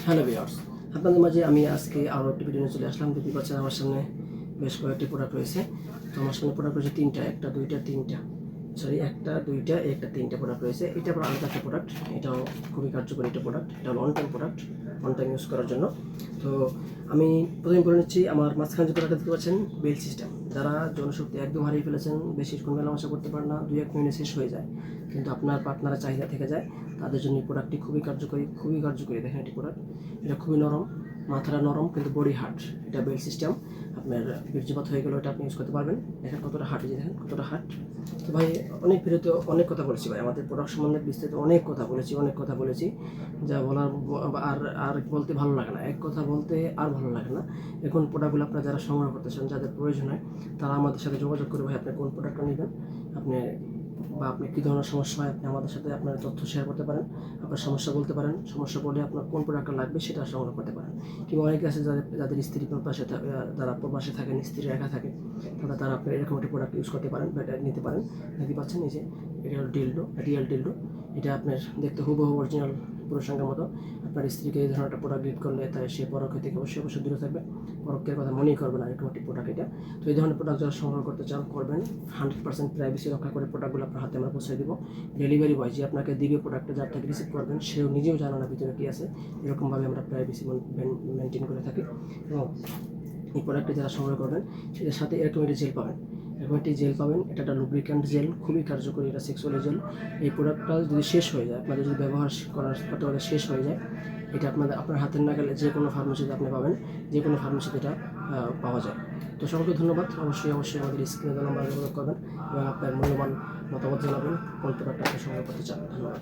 Hello viewers, আপনাদের মাঝে আমি আজকে আরও একটি ভিডিও নিয়ে চলে আসলাম। দেখতে পাচ্ছেন আমার সামনে বেশ কয়েকটি প্রোডাক্ট রয়েছে। তো আমার সামনে প্রোডাক্ট রয়েছে তিনটা, একটা দুইটা তিনটা প্রোডাক্ট রয়েছে। এটা আবার আলাদা একটা প্রোডাক্ট, এটাও খুবই কার্যকরী একটা প্রোডাক্ট। এটা long time product, long time use করার জন্য। তো আমি প্রথমে বলে নিচ্ছি, আমার মাঝখানে যে প্রোডাক্টটা দেখতে পাচ্ছেন বেল সিস্টেম। যারা জনশক্তি একদম হারিয়ে ফেলেছেন, বেশিক্ষণ মেলামেশা করতে পারেন না, 2-1 মিনিটে শেষ হয়ে যায়, কিন্তু আপনার পার্টনারের চাহিদা থেকে যায়, তাদের জন্য এই প্রোডাক্টটি খুবই কার্যকরী। দেখেন এটি প্রোডাক্ট, এটা খুবই নরম, মাথাটা নরম কিন্তু বডি হার্ড। এটা বেল সিস্টেম, আপনার বীর্যপাত হয়ে গেলেও এটা আপনি ইউজ করতে পারবেন। দেখেন কতটা হার্ড, দেখেন কতটা হার্ড। তো ভাই অনেক ভিডিওতে অনেক কথা বলেছি ভাই, আমাদের প্রোডাক্ট সম্বন্ধে বিস্তারিত অনেক কথা বলেছি, যা বলার আর আর বলতে ভালো লাগে না, এক কথা বলতে আর ভালো লাগে না। এখন প্রোডাক্টগুলো আপনারা যারা সংগ্রহ করতে চান, যাদের প্রয়োজন হয়, তারা আমাদের সাথে যোগাযোগ করে ভাই আপনি কোন প্রোডাক্টটা নেবেন, আপনি কী ধরনের সমস্যা হয়, আপনি আমাদের সাথে আপনার তথ্য শেয়ার করতে পারেন, আপনার সমস্যা বলতে পারেন, সমস্যা বলে আপনার কোন প্রোডাক্টটা লাগবে সেটা সংগ্রহ করতে পারেন। কিংবা অনেকে আছে যাদের স্ত্রী প্রবাসে যারা প্রবাসে থাকেন, স্ত্রী একা থাকে, তারা আপনি এরকম একটা প্রোডাক্ট ইউজ করতে পারেন বা নিতে পারেন। দেখতে পাচ্ছেন এই যে এটা হলো রিয়েল ডিলডো। এটা আপনার দেখতে হুবহু অরিজিনাল পুরুষাঙ্গের মতো। আপনার স্ত্রীকে এই ধরনের একটা প্রোডাক্ট গিফট করলে তাই সে পরক্ষ থেকে অবশ্যই দূরে থাকবে, পরক্ষের কথা মনেই করবে না, এরকম একটি প্রোডাক্ট এটা। তো এই ধরনের প্রোডাক্ট যারা সংগ্রহ করতে চান করবেন। 100% প্রাইভেসি রক্ষা করে প্রোডাক্টগুলো আপনার হাতে আমরা পৌঁছে দেবো। ডেলিভারি বয় যে আপনাকে দিবে প্রোডাক্টটা, যার থেকে রিসিভ করবেন, সেও নিজেও জানে না ভিতরে কী আছে। এরকমভাবে আমরা প্রাইভেসি মেনটেন করে থাকি। এবং এই প্রোডাক্টটি যারা সংগ্রহ করবেন, সেটার সাথে এরকম একটি জেল পাবেন। এটা একটা লুব্রিক্যান্ট জেল, খুবই কার্যকরী, এটা সেক্সুয়াল জেল। এই প্রোডাক্টটা যদি শেষ হয়ে যায়, আপনাদের যদি ব্যবহার করার পরে শেষ হয়ে যায়, এটা আপনার হাতের নাগালে যে কোনো ফার্মেসিতে আপনি পাবেন, যে কোনো ফার্মেসিতে এটা পাওয়া যায়। তো সকলকে ধন্যবাদ। অবশ্যই আমাদের স্ক্রিনে নাম্বার যোগাযোগ করবেন এবং আপনার মূল্যবান মতামত জানাবেন কোন প্রোডাক্টটা আপনি সংগ্রহ করতে চান। ধন্যবাদ।